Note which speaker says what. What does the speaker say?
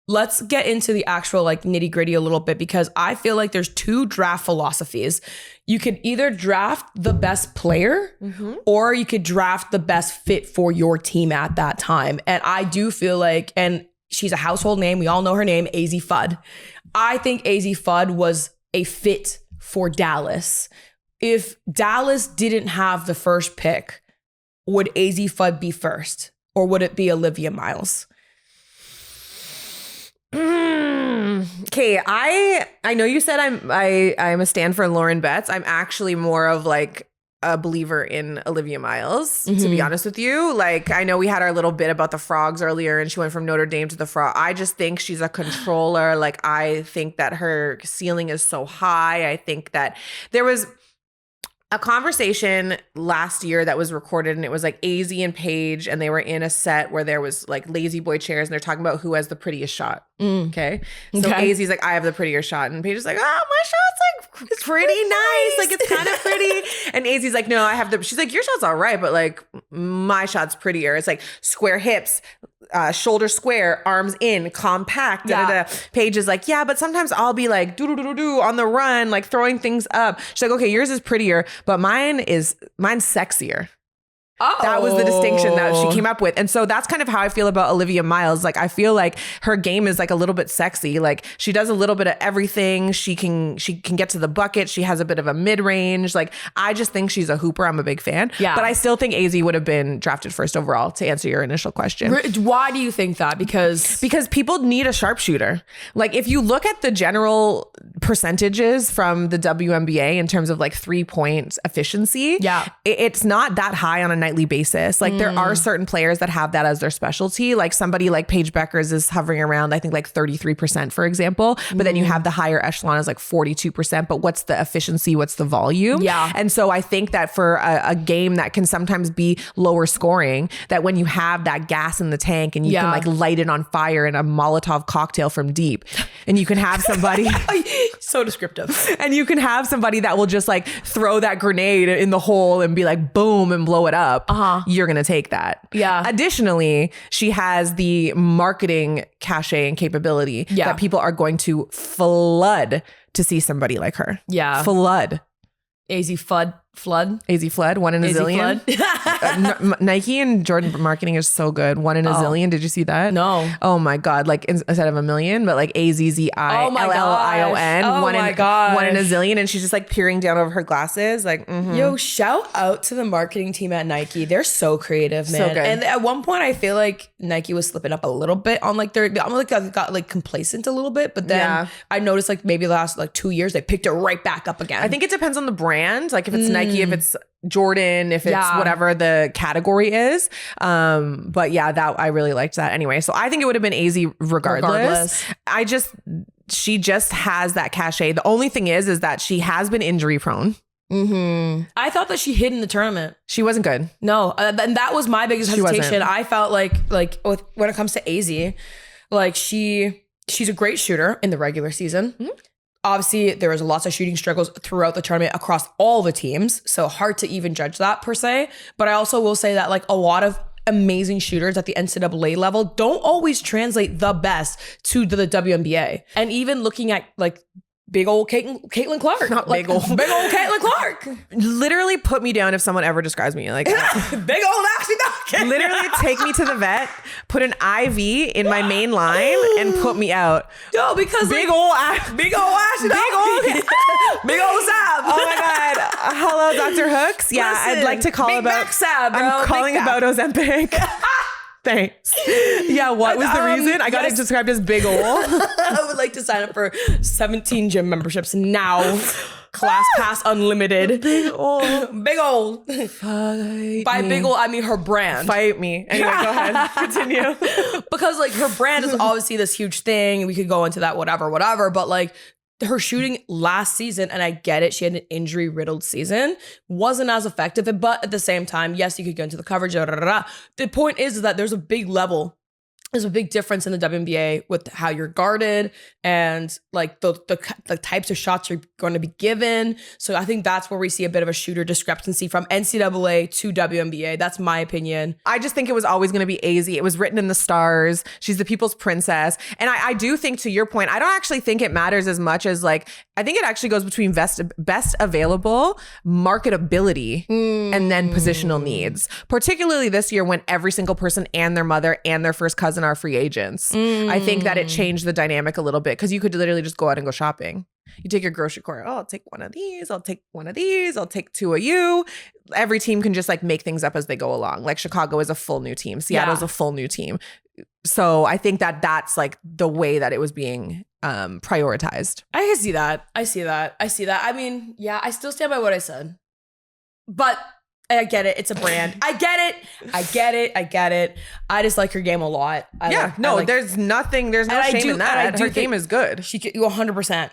Speaker 1: let's get into the actual like nitty gritty a little bit, because I feel like there's two draft philosophies. You could either draft the best player or you could draft the best fit for your team at that time. And I do feel like, and she's a household name. We all know her name, Azzi Fudd. I think Azzi Fudd was a fit for Dallas. If Dallas didn't have the first pick, would Azzi Fudd be first? Or would it be Olivia Miles?
Speaker 2: Okay, I know you said I'm a stand for Lauren Betts. I'm actually more of like a believer in Olivia Miles, to be honest with you. Like, I know we had our little bit about the frogs earlier and she went from Notre Dame to the frog. I just think she's a controller. Like, I think that her ceiling is so high. I think that there was a conversation last year that was recorded, and it was like Azzi and Paige, and they were in a set where there was like lazy boy chairs and they're talking about who has the prettiest shot. Okay. So Azzi's like, I have the prettier shot. And Paige is like, oh, my shot's like, it's pretty nice. Like, it's kind of pretty. And Azzi's like, no, I have the, she's like, your shot's all right, but like my shot's prettier. It's like square hips, shoulder square, arms in, compact. Paige is like, yeah, but sometimes I'll be like do on the run, like throwing things up. She's like, okay, yours is prettier, but mine's sexier. Oh. That was the distinction that she came up with. And so that's kind of how I feel about Olivia Miles. Like, I feel like her game is like a little bit sexy. Like, she does a little bit of everything. She can get to the bucket. She has a bit of a mid-range. Like, I just think she's a hooper. I'm a big fan. Yeah. But I still think Azzi would have been drafted first overall, to answer your initial question.
Speaker 1: Why do you think that? Because
Speaker 2: people need a sharpshooter. Like, if you look at the general percentages from the WNBA in terms of like 3-point efficiency, it's not that high on a nightly basis. Like, there are certain players that have that as their specialty. Like, somebody like Paige Bueckers is hovering around, I think, like 33%, for example. But then you have the higher echelon is like 42%. But what's the efficiency? What's the volume? Yeah. And so I think that for a game that can sometimes be lower scoring, that when you have that gas in the tank and you can like light it on fire in a Molotov cocktail from deep, and you can have somebody
Speaker 1: so descriptive,
Speaker 2: and you can have somebody that will just like throw that grenade in the hole and be like boom and blow it up. You're gonna take that. Yeah. Additionally, she has the marketing cachet and capability that people are going to flood to see somebody like her. Yeah. Flood.
Speaker 1: Azzi Fudd.
Speaker 2: Azzi Fudd, one in a zillion. Nike and Jordan marketing is so good. One in a zillion. Did you see that? No. Oh my God. Like, instead of a million, but like AZZILLION. One in a zillion. And she's just like peering down over her glasses. Like,
Speaker 1: Yo, shout out to the marketing team at Nike. They're so creative, man. So good. And at one point, I feel like Nike was slipping up a little bit on like I got like complacent a little bit. But then I noticed like maybe the last like 2 years, they picked it right back up again.
Speaker 2: I think it depends on the brand. Like, if it's Nike, if it's Jordan, if it's whatever the category is. But yeah, that I really liked that anyway. So I think it would have been Azzi regardless. She just has that cachet. The only thing is that she has been injury prone.
Speaker 1: I thought that she hid in the tournament.
Speaker 2: She wasn't good.
Speaker 1: No, and that was my biggest hesitation. I felt like when it comes to Azzi, like she's a great shooter in the regular season. Obviously, there was lots of shooting struggles throughout the tournament across all the teams. So hard to even judge that per se. But I also will say that like a lot of amazing shooters at the NCAA level don't always translate the best to the WNBA. And even looking at like big old Caitlin Clark.
Speaker 2: Not like, big old
Speaker 1: Caitlin Clark.
Speaker 2: Literally put me down if someone ever describes me like
Speaker 1: big old Ashley Dawkins.
Speaker 2: Literally take me to the vet, put an IV in my main line, and put me out.
Speaker 1: No, because
Speaker 2: big old Ashley
Speaker 1: big old Sam.
Speaker 2: Oh my God. Hello, Dr. Hooks. Yeah,
Speaker 1: listen,
Speaker 2: I'd like to call about
Speaker 1: Sam,
Speaker 2: I'm calling about Ozempic. Thanks. Yeah, what was the reason? I got it described as big ol'.
Speaker 1: I would like to sign up for 17 gym memberships now. Class pass unlimited.
Speaker 2: Big ol'.
Speaker 1: Big ol'. By big ol', I mean her brand.
Speaker 2: Fight me. Anyway, go ahead. Continue.
Speaker 1: Because like her brand is obviously this huge thing. We could go into that, whatever. But like her shooting last season, and I get it, she had an injury-riddled season, wasn't as effective. But at the same time, yes, you could go into the coverage. The point is that there's a big level there's a big difference in the WNBA with how you're guarded and like the types of shots you're going to be given. So I think that's where we see a bit of a shooter discrepancy from NCAA to WNBA. That's my opinion.
Speaker 2: I just think it was always going to be Azzi. It was written in the stars. She's the people's princess. And I do think, to your point, I don't actually think it matters as much as like, I think it actually goes between best available, marketability, and then positional needs. Particularly this year when every single person and their mother and their first cousin are free agents. I think that it changed the dynamic a little bit because you could literally just go out and go shopping. You take your grocery cart. Oh, I'll take one of these. I'll take one of these. I'll take two of you. Every team can just like make things up as they go along. Like Chicago is a full new team. Seattle's a full new team. So I think that that's like the way that it was being prioritized.
Speaker 1: I can see that. I see that. I mean, yeah, I still stand by what I said. But I get it. It's a brand. I get it. I just like her game a lot.
Speaker 2: There's no shame in that. Her game is good.
Speaker 1: She could 100%.